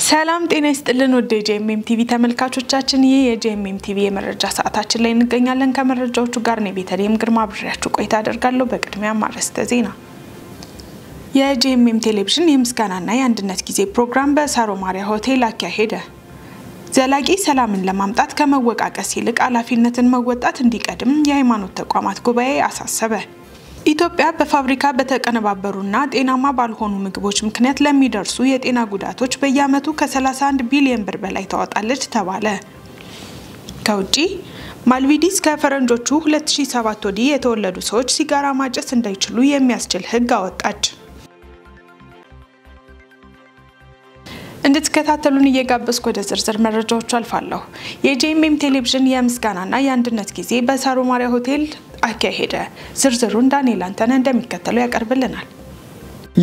ሰላም ጤና ይስጥልን ወደ ጄኤምኤም ቲቪ ተመልካቾቻችን ይህ የጄኤምኤም ቲቪ የመረጃ ሰዓታችን ላይ እንገኛለን ከመረጃዎቹ ጋር ነው ቤተልሔም ግርማ አብሬያችሁ ቆይታ አደርጋለሁ በቅድሚያ ማረስተ ዜና የጄኤምኤም ቴሌቪዥን የምስጋናና የአንድነት ጊዜ ፕሮግራም በሳሮ ማሪያ ሆቴል አካሄደ ዘላቂ ሰላምን ለማምጣት ከመወቃቀስ ይልቅ ኃላፊነትን መወጣት እንዲቀድም የሃይማኖት ተቋማት ጉባኤ አሳሰበ ኢትዮጵያ በፋብሪካ በተቀነባበሩና ጤናማ ባልሆኑ ምግቦች ምክንያት ለሚደርሱ የጤና ጉዳቶች በየአመቱ ከ31 ቢሊዮን ብር በላይ ታወጣለች ተባለ ከውጪ ማልቪዲስ ከፈረንጆቹ 2007 ወዲህ የተወለዱ ሰዎች ሲጋራ ማጨስ እንዳይችሉ የሚያስችል ህግ አወጣች እንድትከታተሉን እየጋበዝኩ ወደ ዝርዝር መረጃዎቹ አልፋለሁ የጄኤምኤም ቴሌቪዥን የምስጋናና የአንድነት ጊዜ በሳሮ ማሪያ ሆቴል አካሄደ ዝርዝሩን ዳንኤል አንተነህ እንደሚከተለው ያቀርብልናል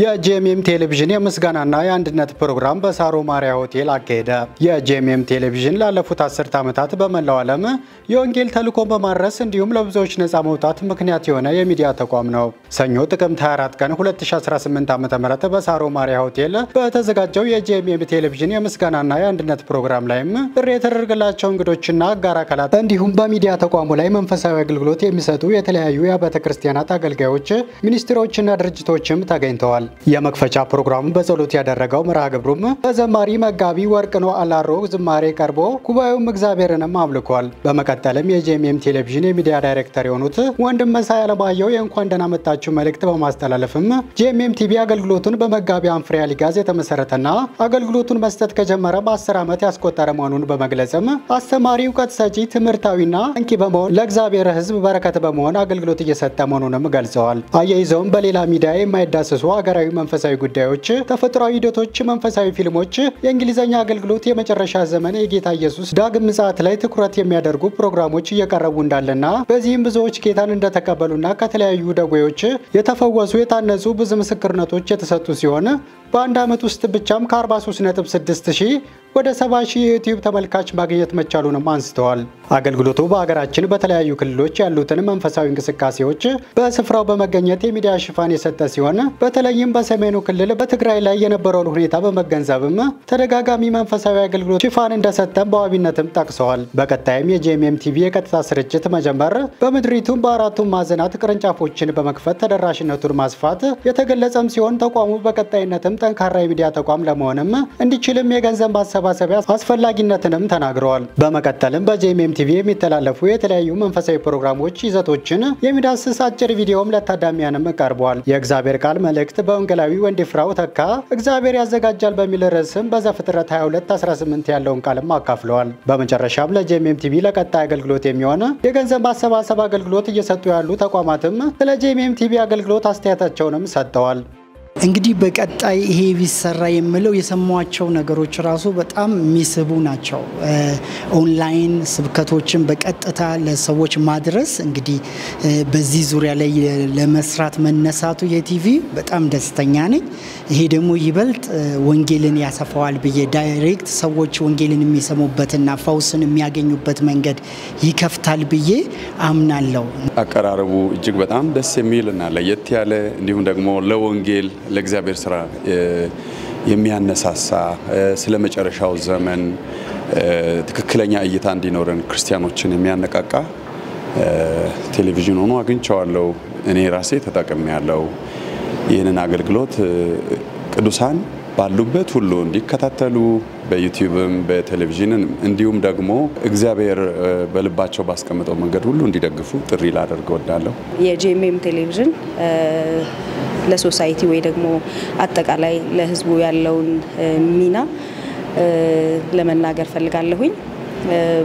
የጄኤምኤም ቴሌቪዥን የምስጋናና የአንድነት ፕሮግራም በሳሮ ማሪያ ሆቴል አካሄደ የጄኤምኤም ቴሌቪዥን ላለፉት 10 ዓመታት በመላው ዓለም የወንጌል ተልዕኮን በማድረስ እንዲሁም ለብዙዎች ነፃ መውጣት ምክንያት የሆነ የሚዲያ ተቋም ነው ሰኞ ጥቅምት 24 ቀን 2018 ዓ.ም በሳሮ ማሪያ ሆቴል በተዘጋጀው የጄኤምኤም ቴሌቪዥን የምስጋናና የአንድነት ፕሮግራም ላይም ጥሪ የተደረገላቸው እንግዶችና አጋር አካላት እንዲሁም በሚዲያ ተቋሙ ላይ መንፈሳዊ አገልግሎት የሚሰጡ የተለያዩ የአብያተ ክርስቲያናት አገልጋዮች ሚኒስትሮችና ድርጅቶችም ተገኝተዋል የመክፈቻ ፕሮግራሙ በጸሎት ያደረገው መርሃ ግብሩም በዘማሪ መጋቢ ወርቅነህ አላሮ ዝማሬ ቀርቦ ጉባኤውም እግዚአብሔርንም አምልኳል በመቀጠልም የጄኤምኤም ቴሌቪዥን የሚዲያ ዳይሬክተር የሆኑት ወንድም መሳይ አለማየሁ የእንኳን ደህና መጣችሁ መልእክት በማስተላለፍም ጄኤምኤም ቲቪ አገልግሎቱን በመጋቢ አንፍሬ አሊጋዝ የተመሰረተና አገልግሎቱን መስጠት ከጀመረ 10 ዓመት ያስቆጠረ መሆኑን በመግለጽም አስተማሪ ዕውቀት ሰጪ ትምህርታዊና አንቂ በመሆን ለእግዚአብሔር ሕዝብ በረከት በመሆን አገልግሎት እየሰጠ መሆኑንም ገልጸዋል አያይዘውም በሌላ ሚዲያ የማይዳሰሱ ሀገራዊ መንፈሳዊ ጉዳዮች ተፈጥሯዊ ሂደቶች መንፈሳዊ ፊልሞች የእንግሊዘኛ አገልግሎት የመጨረሻ ዘመን የጌታ ኢየሱስ ዳግም ምጽአት ላይ ትኩረት የሚያደርጉ ፕሮግራሞች እየቀረቡ እንዳለና በዚህም ብዙዎች ጌታን እንደተቀበሉና ከተለያዩ ደዌዎች የተፈወሱ የታነጹ ብዙ ምስክርነቶች የተሰጡ ሲሆን በአንድ አመት ውስጥ ብቻም ከ43.6 ሺህ ወደ 70 ሺህ የዩቲዩብ ተመልካች ማግኘት መቻሉንም አንስተዋል አገልግሎቱ በአገራችን በተለያዩ ክልሎች ያሉትን መንፈሳዊ እንቅስቃሴዎች በስፍራው በመገኘት የሚዲያ ሽፋን የሰጠ ሲሆን በተለይም በሰሜኑ ክልል በትግራይ ላይ የነበረውን ሁኔታ በመገንዘብም ተደጋጋሚ መንፈሳዊ አገልግሎት ሽፋን እንደሰጠም በዋቢነትም ጠቅሰዋል በቀጣይም የጄኤምኤም ቲቪ የቀጥታ ስርጭት መጀመር በመድሪቱም በአራቱም ማዕዘናት ቅርንጫፎችን በመክፈት ተደራሽነቱን ማስፋት የተገለጸም ሲሆን ተቋሙ በቀጣይነትም ጠንካራ የሚዲያ ተቋም ለመሆንም እንዲችልም የገንዘብ ማሰባሰቢያ አስፈላጊነትንም ተናግረዋል በመቀጠልም በጄኤምኤም ቲቪ የሚተላለፉ የተለያዩ መንፈሳዊ ፕሮግራሞች ይዘቶችን የሚዳስስ አጭር ቪዲዮም ለታዳሚያንም ቀርቧል የእግዚአብሔር ቃል መልእክት በወንጌላዊ ወንድፍራው ተካ እግዚአብሔር ያዘጋጃል በሚል ርዕስም በዘፍጥረት 22:18 ያለውን ቃልም አካፍለዋል በመጨረሻም ለጄኤምኤም ቲቪ ለቀጣይ አገልግሎት የሚሆን የገንዘብ ማሰባሰብ አገልግሎት እየሰጡ ያሉ ተቋማትም ስለ ጄኤምኤም ቲቪ አገልግሎት አስተያየታቸውንም ሰጥተዋል እንግዲህ በቀጣይ ይሄ ቢሰራ የምለው የሰማቸው ነገሮች ራሱ በጣም ሚስቡ ናቸው ኦንላይን ስብከቶችን በቀጥታ ለሰዎች ማድረስ እንግዲህ በዚህ ዙሪያ ላይ ለመስራት መነሳቱ የቲቪ በጣም ደስተኛ ነኝ ይሄ ደግሞ ይበልጥ ወንጌልን ያሰፋዋል በየ ዳይሬክት ሰዎች ወንጌልን የሚሰሙበትና ፈውስን የሚያገኙበት መንገድ ይከፍታል በየ አምናለሁ አቀራረቡ እጅግ በጣም ደስ የሚልና ለየት ያለ እንዲሁም ደግሞ ለወንጌል ለእግዚአብሔር ስራ የሚያነሳሳ ስለመጨረሻው ዘመን ትክክለኛ እይታ እንዲኖረን ክርስቲያኖችን የሚያነቃቃ ቴሌቪዥን ሆኖ አግኝቻለሁ እኔ ራሴ ተጠቅሜያለሁ ይህንን አገልግሎት ቅዱሳን ባሉበት ሁሉ እንዲከታተሉ በዩቲዩብም በቴሌቪዥንም እንዲሁም ደግሞ እግዚአብሔር በልባቸው ባስቀመጠው መንገድ ሁሉ እንዲደግፉ ጥሪ ላደርግ ወዳለሁ የጄኤምኤም ቴሌቪዥን ለሶሳይቲ ወይ ደግሞ አጠቃላይ ለህዝቡ ያለውን ሚና ለመናገር ፈልጋለሁኝ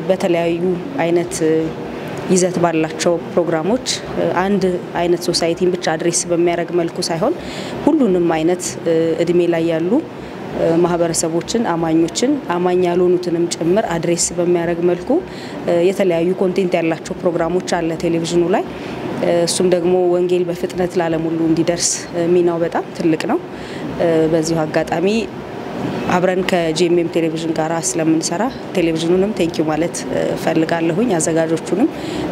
በተለያዩ አይነት ይዘት ባላቸው ፕሮግራሞች አንድ አይነት ሶሳይቲን ብቻ አድሬስ በሚያደርግ መልኩ ሳይሆን ሁሉንም አይነት እድሜ ላይ ያሉ ማህበረሰቦችን አማኞችን አማኝ ያልሆኑትንም ጭምር አድሬስ በሚያደርግ መልኩ የተለያዩ ኮንቴንት ያላቸው ፕሮግራሞች አለ ቴሌቪዥኑ ላይ እሱም ደግሞ ወንጌል በፍጥነት ለዓለም ሁሉ እንዲደርስ ሚናው በጣም ትልቅ ነው በዚሁ አጋጣሚ አብረን ከጄኤምኤም ቴሌቪዥን ጋር ስለምንሰራ ቴሌቪዥኑንም ቴንኪው ማለት ፈልጋለሁኝ አዘጋጆቹንም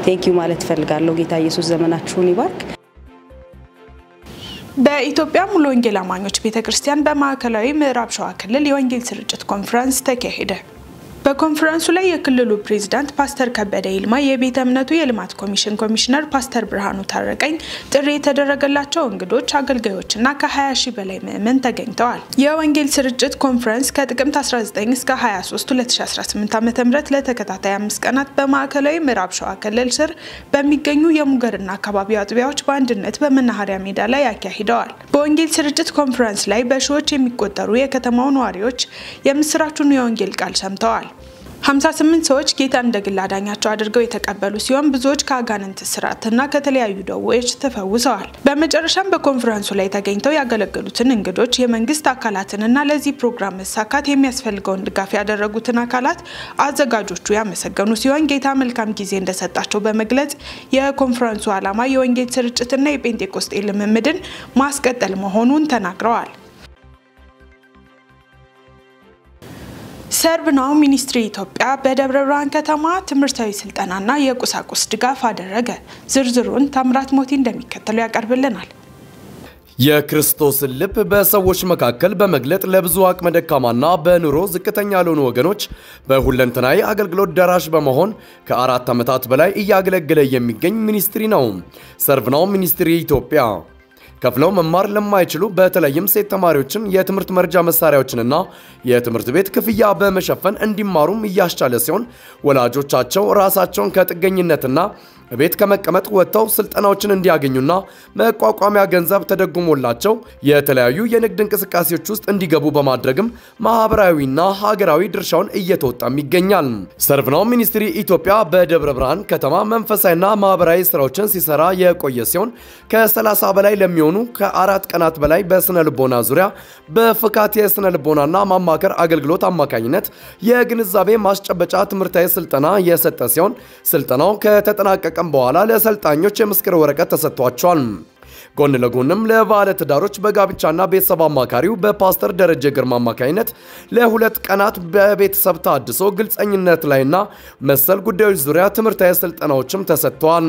ቴንኪው ማለት ፈልጋለሁ ጌታ ኢየሱስ ዘመናችሁን ይባርክ በኢትዮጵያ ሙሉ ወንጌል አማኞች ቤተክርስቲያን በማዕከላዊ ምዕራብ ሸዋ ክልል የወንጌል ስርጭት ኮንፈረንስ ተካሄደ። በኮንፈረንሱ ላይ የክልሉ ፕሬዝዳንት ፓስተር ከበደ ይልማ፣ የቤተ እምነቱ የልማት ኮሚሽን ኮሚሽነር ፓስተር ብርሃኑ ታረቀኝ፣ ጥሪ የተደረገላቸው እንግዶች፣ አገልጋዮችና ከ20 ሺህ በላይ ምዕመናን ተገኝተዋል። የወንጌል ስርጭት ኮንፈረንስ ከጥቅምት 19 እስከ 23 2018 ዓ.ም ለተከታታይ 5 ቀናት በማዕከላዊ ምዕራብ ሸዋ ክልል ስር በሚገኙ የሙገርና አካባቢው አጥቢያዎች በአንድነት በመናኸሪያ ሜዳ ላይ ያካሂደዋል። በወንጌል ስርጭት ኮንፈረንስ ላይ በሺዎች የሚቆጠሩ የከተማው ነዋሪዎች የምስራቹን የወንጌል ቃል ሰምተዋል። 58 ሰዎች ጌታን እንደ ግል አዳኛቸው አድርገው የተቀበሉ ሲሆን ብዙዎች ከአጋንንት ስራትና ከተለያዩ ደዌዎች ተፈውሰዋል። በመጨረሻም በኮንፈረንሱ ላይ ተገኝተው ያገለገሉትን እንግዶች፣ የመንግስት አካላትንና ለዚህ ፕሮግራም መሳካት የሚያስፈልገውን ድጋፍ ያደረጉትን አካላት አዘጋጆቹ ያመሰገኑ ሲሆን ጌታ መልካም ጊዜ እንደሰጣቸው በመግለጽ የኮንፈረንሱ ዓላማ የወንጌል ስርጭትና የጴንጤቆስጤ ልምምድን ማስቀጠል መሆኑን ተናግረዋል። ሰርቭ ናው ሚኒስትሪ ኢትዮጵያ በደብረ ብርሃን ከተማ ትምህርታዊ ስልጠናና የቁሳቁስ ድጋፍ አደረገ። ዝርዝሩን ታምራት ሞቲ እንደሚከተለው ያቀርብልናል። የክርስቶስን ልብ በሰዎች መካከል በመግለጥ ለብዙ አቅመ ደካማና በኑሮ ዝቅተኛ ለሆኑ ወገኖች በሁለንተናዊ አገልግሎት ደራሽ በመሆን ከ4 ዓመታት በላይ እያገለገለ የሚገኝ ሚኒስትሪ ነው። ሰርቭ ናው ሚኒስትሪ ኢትዮጵያ ከፍለው መማር ለማይችሉ በተለይም ሴት ተማሪዎችን የትምህርት መርጃ መሳሪያዎችንና የትምህርት ቤት ክፍያ በመሸፈን እንዲማሩም እያስቻለ ሲሆን ወላጆቻቸው ራሳቸውን ከጥገኝነትና ቤት ከመቀመጥ ወጥተው ስልጠናዎችን እንዲያገኙና መቋቋሚያ ገንዘብ ተደጉሞላቸው የተለያዩ የንግድ እንቅስቃሴዎች ውስጥ እንዲገቡ በማድረግም ማህበራዊና ሀገራዊ ድርሻውን እየተወጣም ይገኛል። ሰርቭ ናው ሚኒስትሪ ኢትዮጵያ በደብረ ብርሃን ከተማ መንፈሳዊና ማህበራዊ ስራዎችን ሲሰራ የቆየ ሲሆን ከ30 በላይ ለሚሆኑ ከ4 ቀናት በላይ በስነ ልቦና ዙሪያ በፍካት የስነ ልቦናና ማማከር አገልግሎት አማካኝነት የግንዛቤ ማስጨበጫ ትምህርታዊ ስልጠና የሰጠ ሲሆን ስልጠናው ከተጠናቀቀ በኋላ ለሰልጣኞች የምስክር ወረቀት ተሰጥቷቸዋል። ጎን ለጎንም ለባለ ትዳሮች በጋብቻና ቤተሰብ አማካሪው በፓስተር ደረጀ ግርማ አማካኝነት ለ2 ቀናት በቤተሰብ ታድሶ ግልጸኝነት ላይና መሰል ጉዳዮች ዙሪያ ትምህርታዊ ስልጠናዎችም ተሰጥተዋል።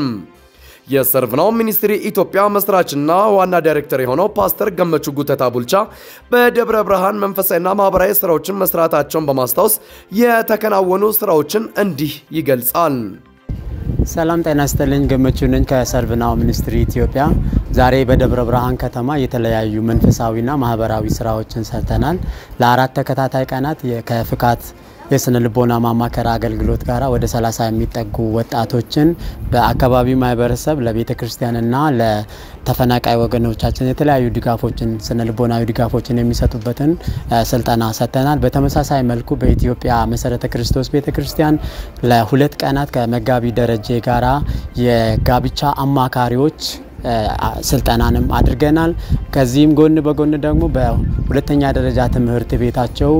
የሰርቭ ናው ሚኒስትሪ ኢትዮጵያ መስራችና ዋና ዳይሬክተር የሆነው ፓስተር ገመቹ ጉተታ ቡልቻ በደብረ ብርሃን መንፈሳዊና ማህበራዊ ስራዎችን መስራታቸውን በማስታወስ የተከናወኑ ስራዎችን እንዲህ ይገልጻል። ሰላም ጤና ይስጥልኝ። ገመቹ ነኝ ከሰርቭ ናው ሚኒስትሪ ኢትዮጵያ። ዛሬ በደብረ ብርሃን ከተማ የተለያዩ መንፈሳዊና ማህበራዊ ስራዎችን ሰርተናል። ለ4 ተከታታይ ቀናት ከፍካት የስነ ልቦና ማማከር አገልግሎት ጋራ ወደ 30 የሚጠጉ ወጣቶችን በአካባቢው ማህበረሰብ ለቤተክርስቲያንና ለተፈናቃይ ወገኖቻችን የተለያዩ ድጋፎችን ስነ ልቦናዊ ድጋፎችን የሚሰጡበትን ስልጠና ሰጥተናል። በተመሳሳይ መልኩ በኢትዮጵያ መሰረተ ክርስቶስ ቤተክርስቲያን ለ2 ቀናት ከመጋቢ ደረጀ ጋራ የጋብቻ አማካሪዎች ስልጠናንም አድርገናል። ከዚህም ጎን በጎን ደግሞ በሁለተኛ ደረጃ ትምህርት ቤታቸው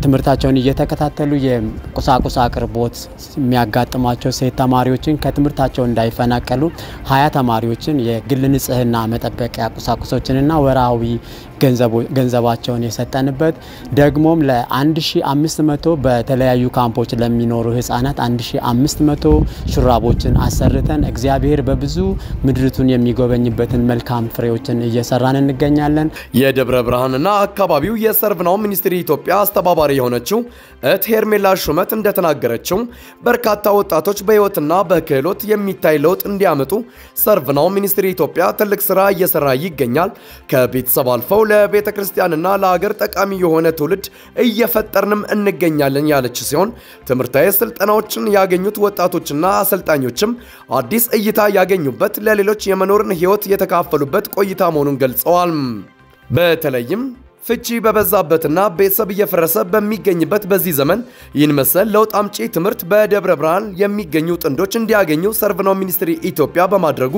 ትምህርታቸውን እየተከታተሉ የቁሳቁስ አቅርቦት የሚያጋጥማቸው ሴት ተማሪዎችን ከትምህርታቸው እንዳይፈናቀሉ 20 ተማሪዎችን የግል ንጽህና መጠበቂያ ቁሳቁሶችንና ወራዊ ገንዘባቸውን የሰጠንበት ደግሞም ለ1500 በተለያዩ ካምፖች ለሚኖሩ ህፃናት 1500 ሹራቦችን አሰርተን እግዚአብሔር በብዙ ምድርቱን የሚጎበኝበትን መልካም ፍሬዎችን እየሰራን እንገኛለን። የደብረ ብርሃንና አካባቢው የሰርቭ ናው ሚኒስትሪ ኢትዮጵያ አስተባባሪ የሆነችው እህት ሄርሜላ ሹመት እንደተናገረችው በርካታ ወጣቶች በህይወትና በክህሎት የሚታይ ለውጥ እንዲያመጡ ሰርቭ ናው ሚኒስትሪ ኢትዮጵያ ትልቅ ስራ እየሰራ ይገኛል። ከቤተሰብ አልፈው ለቤተክርስቲያንና ለሀገር ጠቃሚ የሆነ ትውልድ እየፈጠርንም እንገኛለን ያለች ሲሆን ትምህርታዊ ስልጠናዎችን ያገኙት ወጣቶችና አሰልጣኞችም አዲስ እይታ ያገኙበት ለሌሎች የመኖርን ህይወት የተካፈሉበት ቆይታ መሆኑን ገልጸዋል። በተለይም ፍቺ በበዛበትና ቤተሰብ እየፈረሰ በሚገኝበት በዚህ ዘመን ይህን መሰል ለውጥ አምጪ ትምህርት በደብረ ብርሃን የሚገኙ ጥንዶች እንዲያገኙ ሰርቭ ናው ሚኒስትሪ ኢትዮጵያ በማድረጉ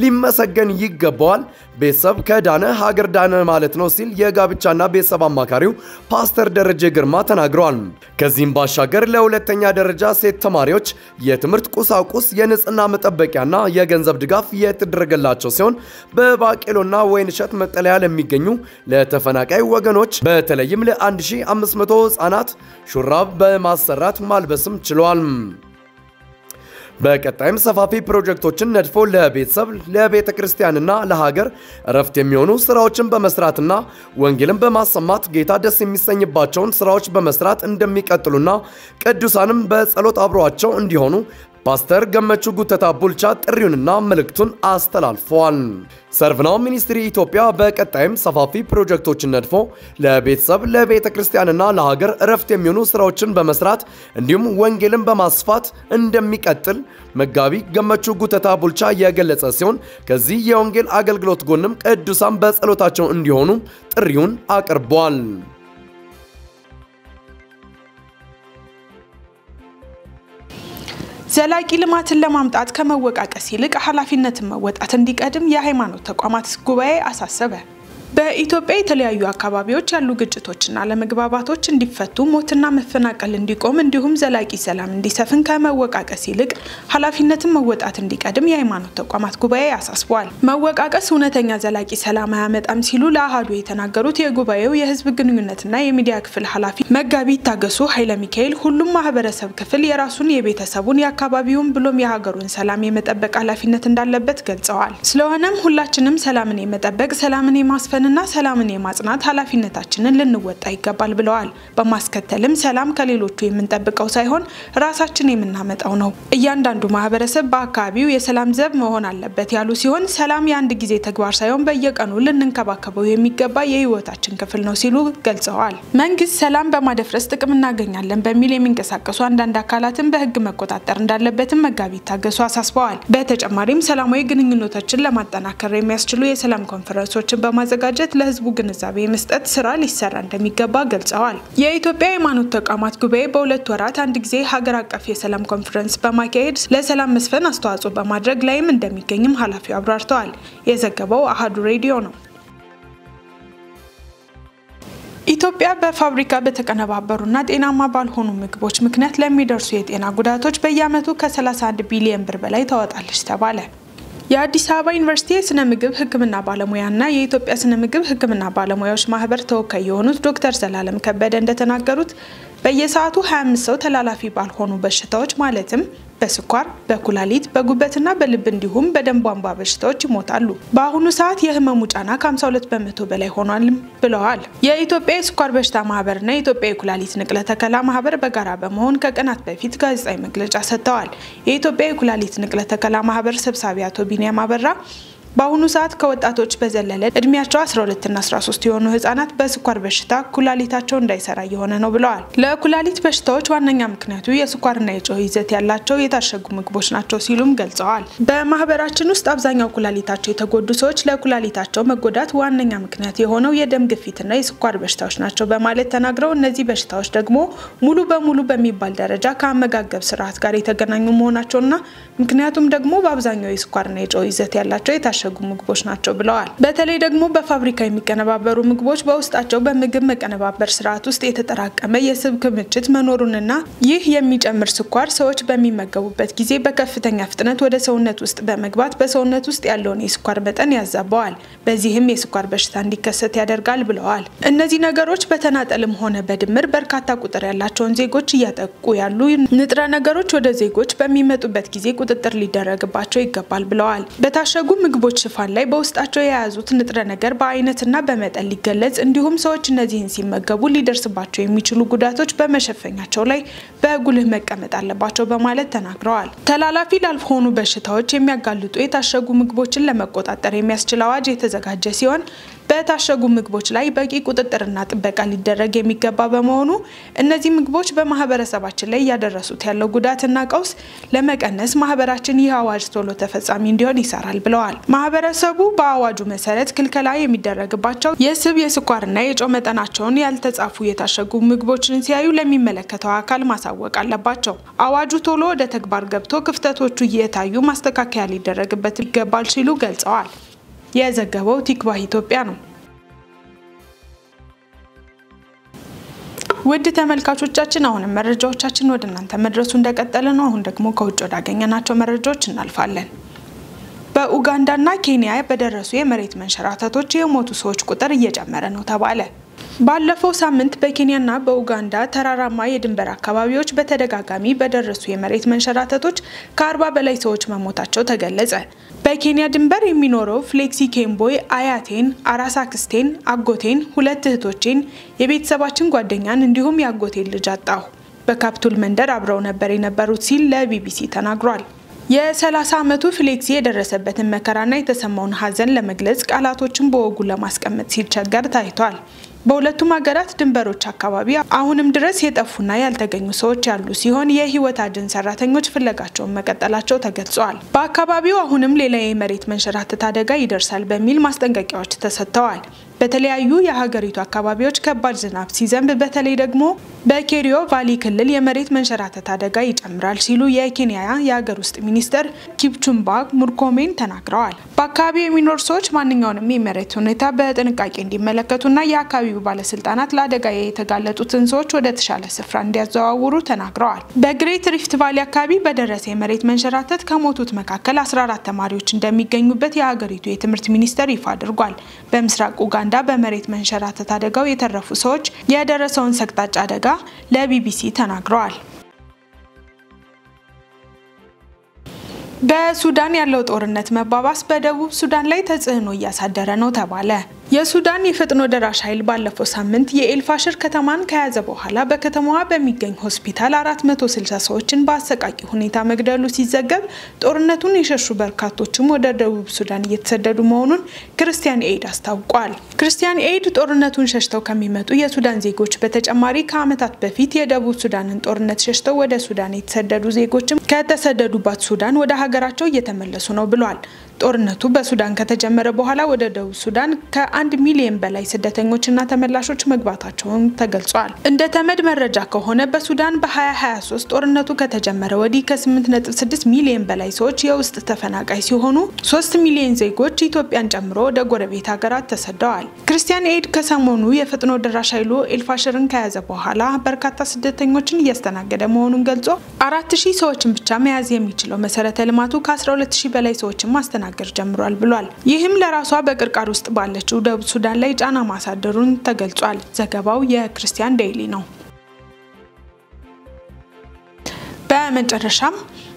ሊመሰገን ይገባዋል። ቤተሰብ ከዳነ ሀገር ዳነ ማለት ነው ሲል የጋብቻና ቤተሰብ አማካሪው ፓስተር ደረጀ ግርማ ተናግረዋል። ከዚህም ባሻገር ለሁለተኛ ደረጃ ሴት ተማሪዎች የትምህርት ቁሳቁስ የንጽህና መጠበቂያና የገንዘብ ድጋፍ የተደረገላቸው ሲሆን በባቄሎና ወይንሸት መጠለያ ለሚገኙ ለተፈናቃይ ወገኖች በተለይም ለ1500 ህፃናት ሹራብ በማሰራት ማልበስም ችሏል። በቀጣይም ሰፋፊ ፕሮጀክቶችን ነድፎ ለቤተሰብ ለቤተ ክርስቲያንና ለሀገር እረፍት የሚሆኑ ስራዎችን በመስራትና ወንጌልን በማሰማት ጌታ ደስ የሚሰኝባቸውን ስራዎች በመስራት እንደሚቀጥሉና ቅዱሳንም በጸሎት አብረዋቸው እንዲሆኑ ፓስተር ገመቹ ጉተታ ቡልቻ ጥሪውንና መልእክቱን አስተላልፈዋል። ሰርቭናው ሚኒስትሪ ኢትዮጵያ በቀጣይም ሰፋፊ ፕሮጀክቶችን ነድፎ ለቤተሰብ ለቤተ ክርስቲያንና ለሀገር እረፍት የሚሆኑ ስራዎችን በመስራት እንዲሁም ወንጌልን በማስፋት እንደሚቀጥል መጋቢ ገመቹ ጉተታ ቡልቻ የገለጸ ሲሆን ከዚህ የወንጌል አገልግሎት ጎንም ቅዱሳን በጸሎታቸው እንዲሆኑ ጥሪውን አቅርቧል። ዘላቂ ልማትን ለማምጣት ከመወቃቀስ ይልቅ ኃላፊነትን መወጣት እንዲቀድም የሃይማኖት ተቋማት ጉባኤ አሳሰበ። በኢትዮጵያ የተለያዩ አካባቢዎች ያሉ ግጭቶችና ለመግባባቶች እንዲፈቱ ሞትና መፈናቀል እንዲቆም እንዲሁም ዘላቂ ሰላም እንዲሰፍን ከመወቃቀስ ይልቅ ኃላፊነትን መወጣት እንዲቀድም የሃይማኖት ተቋማት ጉባኤ አሳስቧል። መወቃቀስ እውነተኛ ዘላቂ ሰላም አያመጣም ሲሉ ለአሃዱ የተናገሩት የጉባኤው የህዝብ ግንኙነትና የሚዲያ ክፍል ኃላፊ መጋቢ ታገሱ ኃይለ ሚካኤል ሁሉም ማህበረሰብ ክፍል የራሱን የቤተሰቡን የአካባቢውን ብሎም የሀገሩን ሰላም የመጠበቅ ኃላፊነት እንዳለበት ገልጸዋል። ስለሆነም ሁላችንም ሰላምን የመጠበቅ ሰላምን የማስፈንና ሰላምን የማጽናት ኃላፊነታችንን ልንወጣ ይገባል ብለዋል። በማስከተልም ሰላም ከሌሎቹ የምንጠብቀው ሳይሆን ራሳችን የምናመጣው ነው። እያንዳንዱ ማህበረሰብ በአካባቢው የሰላም ዘብ መሆን አለበት ያሉ ሲሆን ሰላም የአንድ ጊዜ ተግባር ሳይሆን በየቀኑ ልንንከባከበው የሚገባ የህይወታችን ክፍል ነው ሲሉ ገልጸዋል። መንግስት ሰላም በማደፍረስ ጥቅም እናገኛለን በሚል የሚንቀሳቀሱ አንዳንድ አካላትን በህግ መቆጣጠር እንዳለበትም መጋቢ ታገሱ አሳስበዋል። በተጨማሪም ሰላማዊ ግንኙነቶችን ለማጠናከር የሚያስችሉ የሰላም ኮንፈረንሶችን በማዘጋጀት ለህዝቡ ግንዛቤ መስጠት ስራ ሊሰራ እንደሚገባ ገልጸዋል። የኢትዮጵያ ሃይማኖት ተቋማት ጉባኤ በሁለት ወራት አንድ ጊዜ ሀገር አቀፍ የሰላም ኮንፈረንስ በማካሄድ ለሰላም መስፈን አስተዋጽኦ በማድረግ ላይም እንደሚገኝም ኃላፊው አብራርተዋል። የዘገበው አሃዱ ሬዲዮ ነው። ኢትዮጵያ በፋብሪካ በተቀነባበሩና ጤናማ ባልሆኑ ምግቦች ምክንያት ለሚደርሱ የጤና ጉዳቶች በየዓመቱ ከ31 ቢሊዮን ብር በላይ ታወጣለች ተባለ። የአዲስ አበባ ዩኒቨርሲቲ የስነ ምግብ ህክምና ባለሙያና የኢትዮጵያ ስነ ምግብ ህክምና ባለሙያዎች ማህበር ተወካይ የሆኑት ዶክተር ዘላለም ከበደ እንደተናገሩት በየሰዓቱ 25 ሰው ተላላፊ ባልሆኑ በሽታዎች ማለትም በስኳር፣ በኩላሊት፣ በጉበትና በልብ እንዲሁም በደም ቧንቧ በሽታዎች ይሞታሉ። በአሁኑ ሰዓት የህመሙ ጫና ከ52 በመቶ በላይ ሆኗል ብለዋል። የኢትዮጵያ የስኳር በሽታ ማህበርና የኢትዮጵያ የኩላሊት ንቅለ ተከላ ማህበር በጋራ በመሆን ከቀናት በፊት ጋዜጣዊ መግለጫ ሰጥተዋል። የኢትዮጵያ የኩላሊት ንቅለ ተከላ ማህበር ሰብሳቢ አቶ ቢኒያም አበራ በአሁኑ ሰዓት ከወጣቶች በዘለለ እድሜያቸው 12 እና 13 የሆኑ ህጻናት በስኳር በሽታ ኩላሊታቸው እንዳይሰራ የሆነ ነው ብለዋል። ለኩላሊት በሽታዎች ዋነኛ ምክንያቱ የስኳርና የጨው ይዘት ያላቸው የታሸጉ ምግቦች ናቸው ሲሉም ገልጸዋል። በማህበራችን ውስጥ አብዛኛው ኩላሊታቸው የተጎዱ ሰዎች ለኩላሊታቸው መጎዳት ዋነኛ ምክንያት የሆነው የደም ግፊትና የስኳር በሽታዎች ናቸው በማለት ተናግረው እነዚህ በሽታዎች ደግሞ ሙሉ በሙሉ በሚባል ደረጃ ከአመጋገብ ስርዓት ጋር የተገናኙ መሆናቸውና ምክንያቱም ደግሞ በአብዛኛው የስኳርና የጨው ይዘት ያላቸው የታሸጉ ምግቦች ናቸው ብለዋል። በተለይ ደግሞ በፋብሪካ የሚቀነባበሩ ምግቦች በውስጣቸው በምግብ መቀነባበር ስርዓት ውስጥ የተጠራቀመ የስብ ክምችት መኖሩንና ይህ የሚጨምር ስኳር ሰዎች በሚመገቡበት ጊዜ በከፍተኛ ፍጥነት ወደ ሰውነት ውስጥ በመግባት በሰውነት ውስጥ ያለውን የስኳር መጠን ያዛባዋል። በዚህም የስኳር በሽታ እንዲከሰት ያደርጋል ብለዋል። እነዚህ ነገሮች በተናጠልም ሆነ በድምር በርካታ ቁጥር ያላቸውን ዜጎች እያጠቁ ያሉ ንጥረ ነገሮች ወደ ዜጎች በሚመጡበት ጊዜ ቁጥጥር ሊደረግባቸው ይገባል ብለዋል። በታሸጉ ምግቦች ሽፋን ላይ በውስጣቸው የያዙት ንጥረ ነገር በአይነትና በመጠን ሊገለጽ እንዲሁም ሰዎች እነዚህን ሲመገቡ ሊደርስባቸው የሚችሉ ጉዳቶች በመሸፈኛቸው ላይ በጉልህ መቀመጥ አለባቸው በማለት ተናግረዋል። ተላላፊ ላልሆኑ በሽታዎች የሚያጋልጡ የታሸጉ ምግቦችን ለመቆጣጠር የሚያስችል አዋጅ የተዘጋጀ ሲሆን በታሸጉ ምግቦች ላይ በቂ ቁጥጥርና ጥበቃ ሊደረግ የሚገባ በመሆኑ እነዚህ ምግቦች በማህበረሰባችን ላይ ያደረሱት ያለው ጉዳትና ቀውስ ለመቀነስ ማህበራችን ይህ አዋጅ ቶሎ ተፈጻሚ እንዲሆን ይሰራል ብለዋል። ማህበረሰቡ በአዋጁ መሰረት ክልከላ የሚደረግባቸው የስብ የስኳርና የጨው መጠናቸውን ያልተጻፉ የታሸጉ ምግቦችን ሲያዩ ለሚመለከተው አካል ማሳወቅ አለባቸው። አዋጁ ቶሎ ወደ ተግባር ገብቶ ክፍተቶቹ እየታዩ ማስተካከያ ሊደረግበት ይገባል ሲሉ ገልጸዋል። የዘገበው ቲክቫህ ኢትዮጵያ ነው። ውድ ተመልካቾቻችን አሁን መረጃዎቻችን ወደ እናንተ መድረሱ እንደቀጠለ ነው። አሁን ደግሞ ከውጭ ወዳገኘናቸው መረጃዎች እናልፋለን። በኡጋንዳና ኬንያ በደረሱ የመሬት መንሸራተቶች የሞቱ ሰዎች ቁጥር እየጨመረ ነው ተባለ። ባለፈው ሳምንት በኬንያና በኡጋንዳ ተራራማ የድንበር አካባቢዎች በተደጋጋሚ በደረሱ የመሬት መንሸራተቶች ከ40 በላይ ሰዎች መሞታቸው ተገለጸ። በኬንያ ድንበር የሚኖረው ፍሌክሲ ኬምቦይ አያቴን፣ አራስ አክስቴን፣ አጎቴን፣ ሁለት እህቶቼን፣ የቤተሰባችን ጓደኛን እንዲሁም የአጎቴን ልጅ አጣሁ። በካፕቱል መንደር አብረው ነበር የነበሩት ሲል ለቢቢሲ ተናግሯል። የ30 ዓመቱ ፍሌክሲ የደረሰበትን መከራና የተሰማውን ሀዘን ለመግለጽ ቃላቶችን በወጉ ለማስቀመጥ ሲቸገር ታይቷል። በሁለቱም ሀገራት ድንበሮች አካባቢ አሁንም ድረስ የጠፉና ያልተገኙ ሰዎች ያሉ ሲሆን የህይወት አድን ሰራተኞች ፍለጋቸውን መቀጠላቸው ተገልጿል። በአካባቢው አሁንም ሌላ የመሬት መንሸራተት አደጋ ይደርሳል በሚል ማስጠንቀቂያዎች ተሰጥተዋል። በተለያዩ የሀገሪቱ አካባቢዎች ከባድ ዝናብ ሲዘንብ በተለይ ደግሞ በኬሪዮ ቫሊ ክልል የመሬት መንሸራተት አደጋ ይጨምራል ሲሉ የኬንያ የሀገር ውስጥ ሚኒስተር ኪፕቹምባ ሙርኮሜን ተናግረዋል። በአካባቢው የሚኖሩ ሰዎች ማንኛውንም የመሬት ሁኔታ በጥንቃቄ እንዲመለከቱና የአካባቢው ባለስልጣናት ለአደጋ የተጋለጡትን ሰዎች ወደ ተሻለ ስፍራ እንዲያዘዋውሩ ተናግረዋል። በግሬት ሪፍት ቫሊ አካባቢ በደረሰ የመሬት መንሸራተት ከሞቱት መካከል 14 ተማሪዎች እንደሚገኙበት የሀገሪቱ የትምህርት ሚኒስተር ይፋ አድርጓል። በምስራቅ ኡጋንዳ በመሬት መንሸራተት አደጋው የተረፉ ሰዎች የደረሰውን ሰቅጣጭ አደጋ ለቢቢሲ ተናግረዋል። በሱዳን ያለው ጦርነት መባባስ በደቡብ ሱዳን ላይ ተጽዕኖ እያሳደረ ነው ተባለ። የሱዳን የፈጥኖ ደራሽ ኃይል ባለፈው ሳምንት የኤልፋሽር ከተማን ከያዘ በኋላ በከተማዋ በሚገኝ ሆስፒታል 460 ሰዎችን በአሰቃቂ ሁኔታ መግደሉ ሲዘገብ ጦርነቱን የሸሹ በርካቶችም ወደ ደቡብ ሱዳን እየተሰደዱ መሆኑን ክርስቲያን ኤድ አስታውቋል። ክርስቲያን ኤድ ጦርነቱን ሸሽተው ከሚመጡ የሱዳን ዜጎች በተጨማሪ ከዓመታት በፊት የደቡብ ሱዳንን ጦርነት ሸሽተው ወደ ሱዳን የተሰደዱ ዜጎችም ከተሰደዱባት ሱዳን ወደ ሀገራቸው እየተመለሱ ነው ብሏል። ጦርነቱ በሱዳን ከተጀመረ በኋላ ወደ ደቡብ ሱዳን ከ1 ሚሊዮን በላይ ስደተኞችና ተመላሾች መግባታቸውን ተገልጿል። እንደ ተመድ መረጃ ከሆነ በሱዳን በ2023 ጦርነቱ ከተጀመረ ወዲህ ከ8.6 ሚሊዮን በላይ ሰዎች የውስጥ ተፈናቃይ ሲሆኑ 3 ሚሊዮን ዜጎች ኢትዮጵያን ጨምሮ ወደ ጎረቤት ሀገራት ተሰደዋል። ክርስቲያን ኤድ ከሰሞኑ የፈጥኖ ደራሽ ኃይሉ ኤልፋሽርን ከያዘ በኋላ በርካታ ስደተኞችን እያስተናገደ መሆኑን ገልጾ 4000 ሰዎችን ብቻ መያዝ የሚችለው መሰረተ ልማቱ ከ12000 በላይ ሰዎችን ማስተናገድ ጀምሯል ብሏል። ይህም ለራሷ በቅርቃር ውስጥ ባለችው ደቡብ ሱዳን ላይ ጫና ማሳደሩን ተገልጿል። ዘገባው የክርስቲያን ዴይሊ ነው። በመጨረሻም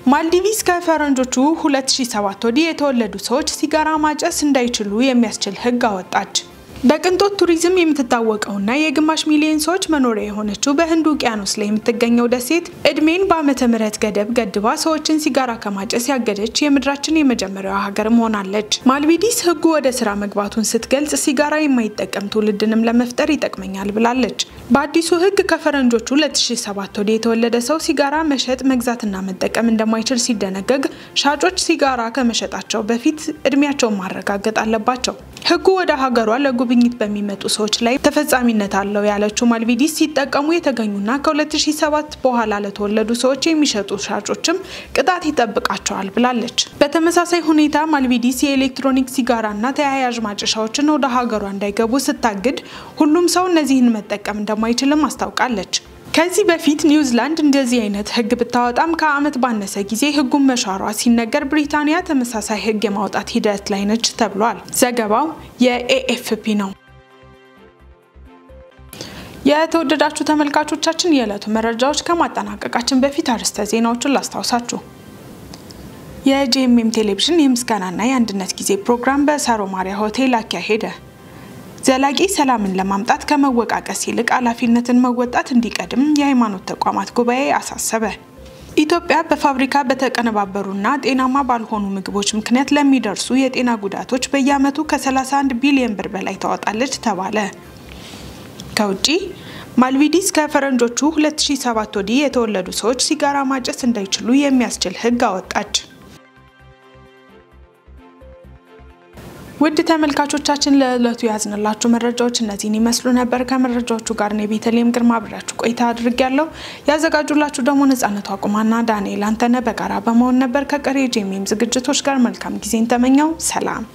ማልዲቪስ ከፈረንጆቹ 2007 ወዲህ የተወለዱ ሰዎች ሲጋራ ማጨስ እንዳይችሉ የሚያስችል ህግ አወጣች። በቅንጦት ቱሪዝም የምትታወቀውና የግማሽ ሚሊዮን ሰዎች መኖሪያ የሆነችው በህንድ ውቅያኖስ ላይ የምትገኘው ደሴት እድሜን በዓመተ ምህረት ገደብ ገድባ ሰዎችን ሲጋራ ከማጨስ ያገደች የምድራችን የመጀመሪያዋ ሀገርም ሆናለች። ማልዲቪስ ህጉ ወደ ስራ መግባቱን ስትገልጽ ሲጋራ የማይጠቀም ትውልድንም ለመፍጠር ይጠቅመኛል ብላለች። በአዲሱ ህግ ከፈረንጆቹ 2007 ወዲህ የተወለደ ሰው ሲጋራ መሸጥ፣ መግዛትና መጠቀም እንደማይችል ሲደነገግ ሻጮች ሲጋራ ከመሸጣቸው በፊት እድሜያቸውን ማረጋገጥ አለባቸው። ህጉ ወደ ሀገሯ ለጉብኝት በሚመጡ ሰዎች ላይ ተፈጻሚነት አለው ያለችው ማልዲቪስ ሲጠቀሙ የተገኙና ከ2007 በኋላ ለተወለዱ ሰዎች የሚሸጡ ሻጮችም ቅጣት ይጠብቃቸዋል ብላለች። በተመሳሳይ ሁኔታ ማልዲቪስ የኤሌክትሮኒክ ሲጋራና ተያያዥ ማጨሻዎችን ወደ ሀገሯ እንዳይገቡ ስታግድ ሁሉም ሰው እነዚህን መጠቀም እንደማይችልም አስታውቃለች። ከዚህ በፊት ኒውዚላንድ እንደዚህ አይነት ህግ ብታወጣም ከዓመት ባነሰ ጊዜ ህጉን መሻሯ ሲነገር ብሪታንያ ተመሳሳይ ህግ የማውጣት ሂደት ላይ ነች ተብሏል። ዘገባው የኤኤፍፒ ነው። የተወደዳችሁ ተመልካቾቻችን የዕለቱ መረጃዎች ከማጠናቀቃችን በፊት አርዕስተ ዜናዎችን ላስታውሳችሁ። የጄኤምኤም ቴሌቪዥን የምስጋናና የአንድነት ጊዜ ፕሮግራም በሳሮ ማሪያ ሆቴል አካሄደ። ዘላቂ ሰላምን ለማምጣት ከመወቃቀስ ይልቅ ኃላፊነትን መወጣት እንዲቀድም የሃይማኖት ተቋማት ጉባኤ አሳሰበ። ኢትዮጵያ በፋብሪካ በተቀነባበሩና ጤናማ ባልሆኑ ምግቦች ምክንያት ለሚደርሱ የጤና ጉዳቶች በየዓመቱ ከ31 ቢሊዮን ብር በላይ ታወጣለች ተባለ። ከውጪ ማልዲቪስ ከፈረንጆቹ 2007 ወዲህ የተወለዱ ሰዎች ሲጋራ ማጨስ እንዳይችሉ የሚያስችል ህግ አወጣች። ውድ ተመልካቾቻችን ለዕለቱ ያዝንላችሁ መረጃዎች እነዚህን ይመስሉ ነበር። ከመረጃዎቹ ጋር ነው ቤተልሔም ግርማ አብራችሁ ቆይታ አድርጌያለሁ። ያዘጋጁላችሁ ደግሞ ነጻነቱ አቁማና ዳንኤል አንተነ በጋራ በመሆን ነበር። ከቀሪ ጄኤምኤም ዝግጅቶች ጋር መልካም ጊዜን ተመኘው። ሰላም።